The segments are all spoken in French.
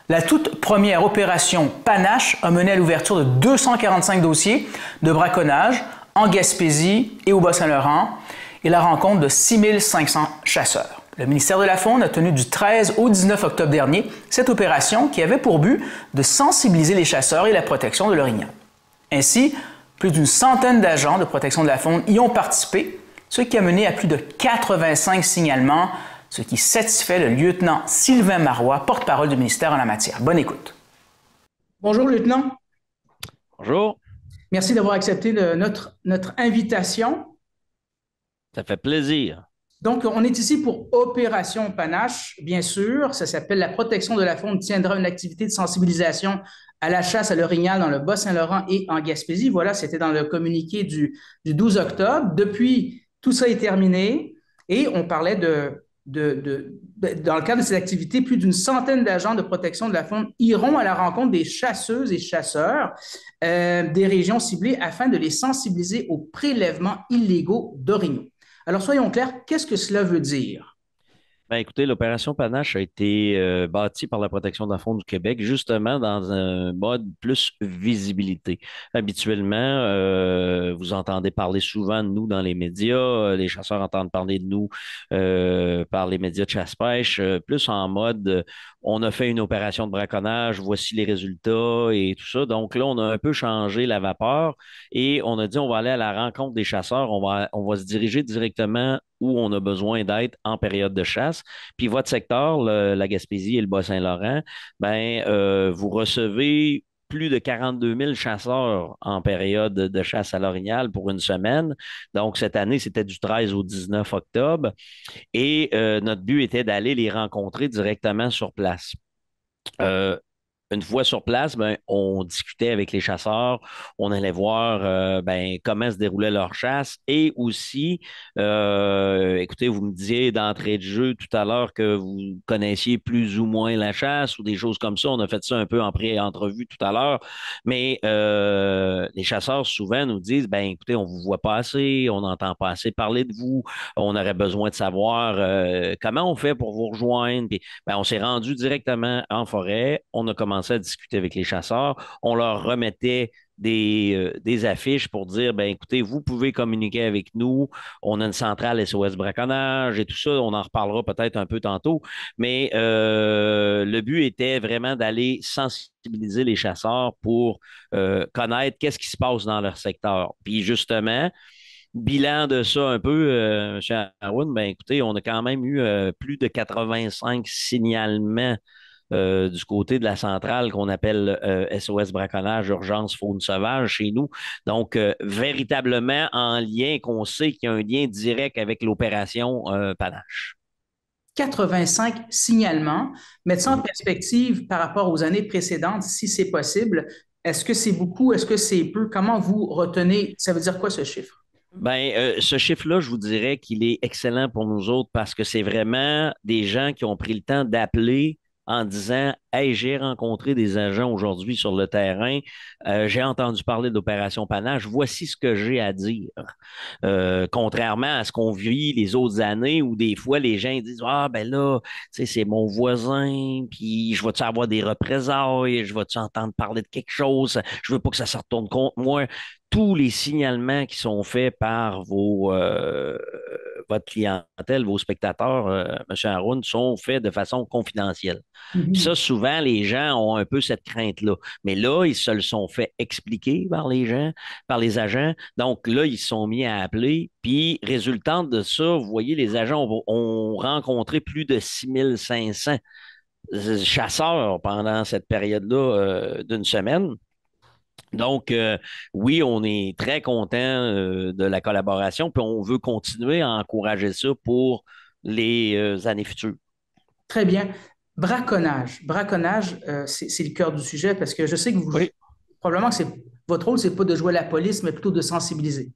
La toute première opération Panache a mené à l'ouverture de 245 dossiers de braconnage en Gaspésie et au Bas-Saint-Laurent et la rencontre de 6500 chasseurs. Le ministère de la Faune a tenu du 13 au 19 octobre dernier cette opération qui avait pour but de sensibiliser les chasseurs et la protection de l'orignal. Ainsi, plus d'une centaine d'agents de protection de la faune y ont participé, ce qui a mené à plus de 85 signalements, ce qui satisfait le lieutenant Sylvain Marois, porte-parole du ministère en la matière. Bonne écoute. Bonjour, lieutenant. Bonjour, Merci d'avoir accepté notre invitation. ça fait plaisir. Donc, on est ici pour Opération Panache, bien sûr. Ça s'appelle la protection de la faune tiendra une activité de sensibilisation à la chasse à l'orignal dans le Bas-Saint-Laurent et en Gaspésie. Voilà, c'était dans le communiqué du 12 octobre. Depuis, tout ça est terminé et on parlait dans le cadre de ces activités, plus d'une centaine d'agents de protection de la faune iront à la rencontre des chasseuses et chasseurs des régions ciblées afin de les sensibiliser aux prélèvements illégaux d'orignaux. Alors, soyons clairs, qu'est-ce que cela veut dire? Ben, écoutez, l'opération Panache a été bâtie par la Protection de la faune du Québec, justement dans un mode plus visibilité. Habituellement, vous entendez parler souvent de nous dans les médias, les chasseurs entendent parler de nous par les médias de chasse-pêche, plus en mode on a fait une opération de braconnage, voici les résultats et tout ça. Donc là, on a un peu changé la vapeur et on a dit on va aller à la rencontre des chasseurs, on va se diriger directement où on a besoin d'être en période de chasse. Puis votre secteur, la Gaspésie et le Bas-Saint-Laurent, ben, vous recevez plus de 42 000 chasseurs en période de chasse à l'orignal pour une semaine. Donc, cette année, c'était du 13 au 19 octobre. Et notre but était d'aller les rencontrer directement sur place. Euh, une fois sur place, ben, on discutait avec les chasseurs, on allait voir ben, comment se déroulait leur chasse et aussi, écoutez, vous me disiez d'entrée de jeu tout à l'heure que vous connaissiez plus ou moins la chasse ou des choses comme ça. On a fait ça un peu en pré-entrevue tout à l'heure, mais les chasseurs souvent nous disent, ben, écoutez, on vous voit pas assez, on n'entend pas assez parler de vous, on aurait besoin de savoir comment on fait pour vous rejoindre. Puis, ben, on s'est rendu directement en forêt, on a commencé à discuter avec les chasseurs, on leur remettait des affiches pour dire, ben écoutez, vous pouvez communiquer avec nous, on a une centrale SOS braconnage et tout ça, on en reparlera peut-être un peu tantôt, mais le but était vraiment d'aller sensibiliser les chasseurs pour connaître qu'est-ce qui se passe dans leur secteur. Puis justement, bilan de ça un peu, M. Arwood, ben écoutez, on a quand même eu plus de 85 signalements du côté de la centrale qu'on appelle SOS braconnage, urgence faune sauvage chez nous. Donc, véritablement en lien, qu'on sait qu'il y a un lien direct avec l'opération Panache. 85 signalements. Mettre ça en Mhm. perspective par rapport aux années précédentes, si c'est possible. Est-ce que c'est beaucoup? Est-ce que c'est peu? Comment vous retenez? Ça veut dire quoi ce chiffre? Ben, ce chiffre-là, je vous dirais qu'il est excellent pour nous autres parce que c'est vraiment des gens qui ont pris le temps d'appeler en disant, hey, j'ai rencontré des agents aujourd'hui sur le terrain, j'ai entendu parler d'opération Panache, voici ce que j'ai à dire. Contrairement à ce qu'on vit les autres années où des fois les gens disent, ah ben là, tu sais, c'est mon voisin, puis je vais-tu avoir des représailles, je vais-tu entendre parler de quelque chose, je veux pas que ça se retourne contre moi. Tous les signalements qui sont faits par votre clientèle, vos spectateurs, M. Haroun, sont faits de façon confidentielle. Puis ça, Mhm. souvent, les gens ont un peu cette crainte-là. Mais là, ils se le sont fait expliquer par les gens, par les agents. Donc là, ils se sont mis à appeler. Puis, résultante de ça, vous voyez, les agents ont rencontré plus de 6500 chasseurs pendant cette période-là d'une semaine. Donc, oui, on est très content de la collaboration, puis on veut continuer à encourager ça pour les années futures. Très bien. Braconnage. Braconnage, c'est le cœur du sujet parce que je sais que vous, Oui. probablement que votre rôle, c'est pas de jouer à la police, mais plutôt de sensibiliser.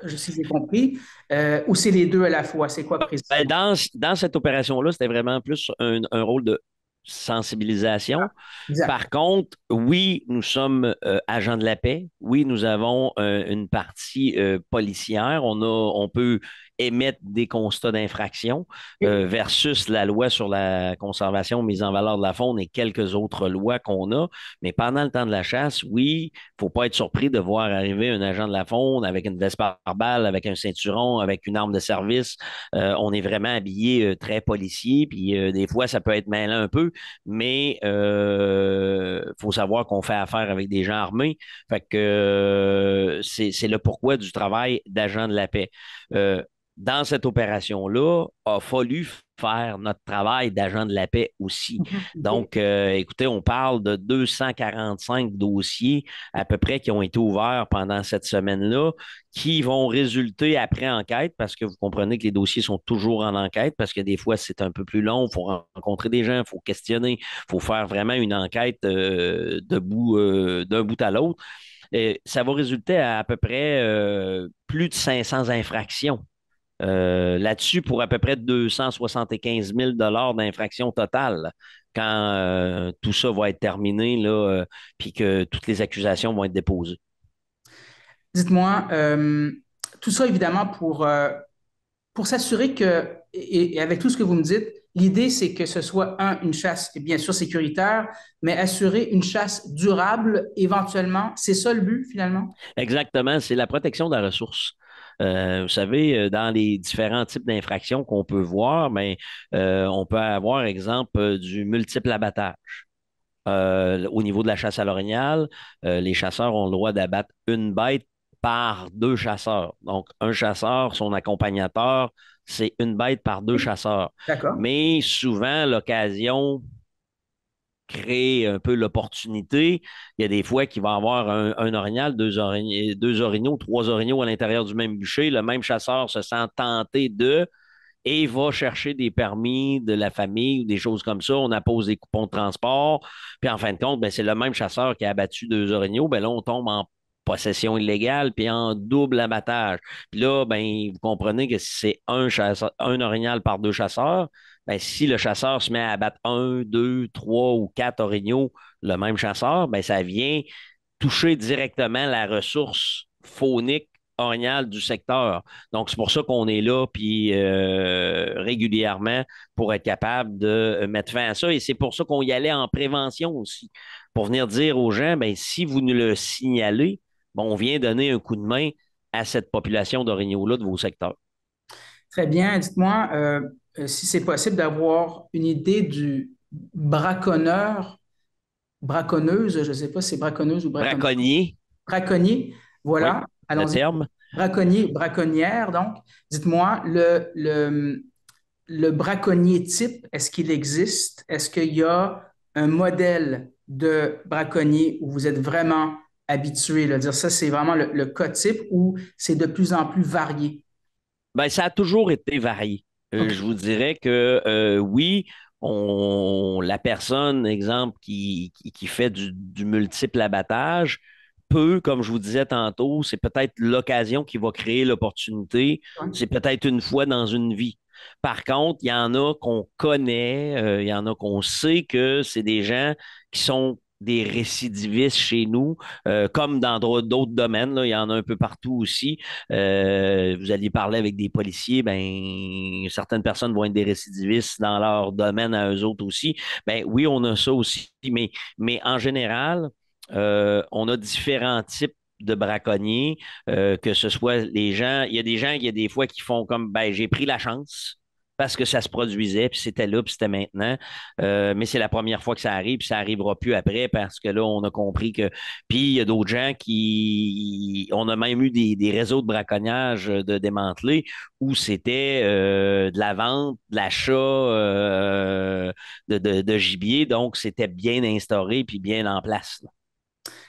Si j'ai compris. Ou c'est les deux à la fois. C'est quoi Ben, précisément? dans cette opération-là, c'était vraiment plus un rôle de sensibilisation. Exact. Par contre, oui, nous sommes agents de la paix. Oui, nous avons une partie policière. On peut émettent des constats d'infraction versus la loi sur la conservation mise en valeur de la faune et quelques autres lois qu'on a. Mais pendant le temps de la chasse, oui, il ne faut pas être surpris de voir arriver un agent de la faune avec une veste pare-balles, avec un ceinturon, avec une arme de service. On est vraiment habillé très policier, puis des fois, ça peut être mêlant un peu, mais faut savoir qu'on fait affaire avec des gens armés. Fait que c'est le pourquoi du travail d'agent de la paix. Euh, dans cette opération-là, il a fallu faire notre travail d'agent de la paix aussi. OK. Donc, écoutez, on parle de 245 dossiers à peu près qui ont été ouverts pendant cette semaine-là, qui vont résulter après enquête, parce que vous comprenez que les dossiers sont toujours en enquête, parce que des fois, c'est un peu plus long, il faut rencontrer des gens, il faut questionner, il faut faire vraiment une enquête d'un bout à l'autre. Et ça va résulter à peu près plus de 500 infractions. Là-dessus, pour à peu près 275 000 d'infractions totales, quand tout ça va être terminé, là, puis que toutes les accusations vont être déposées. Dites-moi, tout ça évidemment pour s'assurer que, et avec tout ce que vous me dites, l'idée c'est que ce soit une chasse bien sûr sécuritaire, mais assurer une chasse durable éventuellement. C'est ça le but finalement? Exactement, c'est la protection de la ressource. Vous savez, dans les différents types d'infractions qu'on peut voir, mais on peut avoir, exemple, du multiple abattage. Au niveau de la chasse à l'orignal, les chasseurs ont le droit d'abattre une bête par deux chasseurs. Donc, un chasseur, son accompagnateur, c'est une bête par deux chasseurs. D'accord. Mais souvent, l'occasion crée un peu l'opportunité. Il y a des fois qu'il va y avoir un orignal, deux orignaux, trois orignaux à l'intérieur du même bûcher. Le même chasseur se sent tenté de et va chercher des permis de la famille ou des choses comme ça. On appose des coupons de transport. Puis en fin de compte, ben, c'est le même chasseur qui a abattu deux orignaux. Ben là, on tombe en possession illégale puis en double abattage. Puis là, ben, vous comprenez que si c'est un orignal par deux chasseurs, ben, si le chasseur se met à abattre un, deux, trois ou quatre orignaux, le même chasseur, ben, ça vient toucher directement la ressource faunique orignale du secteur. Donc, c'est pour ça qu'on est là, puis régulièrement, pour être capable de mettre fin à ça. Et c'est pour ça qu'on y allait en prévention aussi, pour venir dire aux gens, ben, si vous nous le signalez, bon, on vient donner un coup de main à cette population d'orignaux-là de vos secteurs. Très bien. Dites-moi si c'est possible d'avoir une idée du braconneur, braconneuse, je ne sais pas si c'est braconneuse ou braconneuse. Braconnier, Braconnier, oui, voilà, le allons-y. terme. Braconnier, braconnière, donc. Dites-moi, le braconnier type, est-ce qu'il existe? Est-ce qu'il y a un modèle de braconnier où vous êtes vraiment habitué, là, dire ça, c'est vraiment le cas type ou c'est de plus en plus varié? Ben, ça a toujours été varié. OK. Je vous dirais que oui, la personne, exemple, qui fait du multiple abattage, peut, comme je vous disais tantôt, c'est peut-être l'occasion qui va créer l'opportunité. C'est peut-être une fois dans une vie. Par contre, il y en a qu'on connaît, il y en a qu'on sait que c'est des gens qui sont des récidivistes chez nous, comme dans d'autres domaines, là, il y en a un peu partout aussi. Vous alliez parler avec des policiers, ben certaines personnes vont être des récidivistes dans leur domaine à eux autres aussi. Ben oui, on a ça aussi, mais en général, on a différents types de braconniers, que ce soit les gens, il y a des gens, il y a des fois qui font comme, ben j'ai pris la chance parce que ça se produisait, puis c'était là, puis c'était maintenant. Mais c'est la première fois que ça arrive, puis ça arrivera plus après parce que là, on a compris que. Puis il y a d'autres gens qui. On a même eu des réseaux de braconnage de démantelés où c'était de la vente, de l'achat de gibier. Donc, c'était bien instauré puis bien en place, là.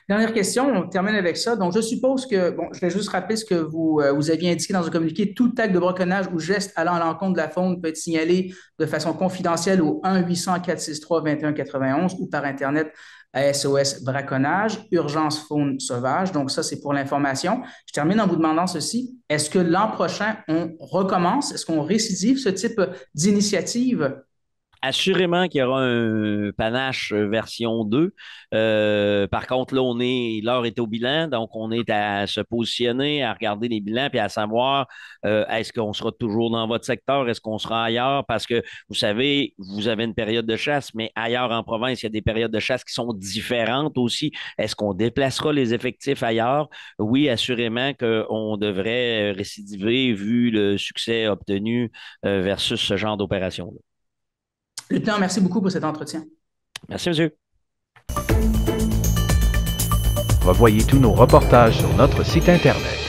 Dernière question, on termine avec ça. Donc, je suppose que, bon, je vais juste rappeler ce que vous aviez indiqué dans un communiqué. Tout acte de braconnage ou geste allant à l'encontre de la faune peut être signalé de façon confidentielle au 1-800-463-2191 ou par Internet à SOS Braconnage, Urgence Faune Sauvage. Donc, ça, c'est pour l'information. Je termine en vous demandant ceci. Est-ce que l'an prochain, on recommence? Est-ce qu'on récidive ce type d'initiative? Assurément qu'il y aura un panache version 2. Par contre, là, l'heure est au bilan, donc on est à se positionner, à regarder les bilans, puis à savoir est-ce qu'on sera toujours dans votre secteur, est-ce qu'on sera ailleurs? Parce que vous savez, vous avez une période de chasse, mais ailleurs en province, il y a des périodes de chasse qui sont différentes aussi. Est-ce qu'on déplacera les effectifs ailleurs? Oui, assurément qu'on devrait récidiver vu le succès obtenu versus ce genre d'opération-là. Lieutenant, merci beaucoup pour cet entretien. Merci, monsieur. Revoyez tous nos reportages sur notre site Internet.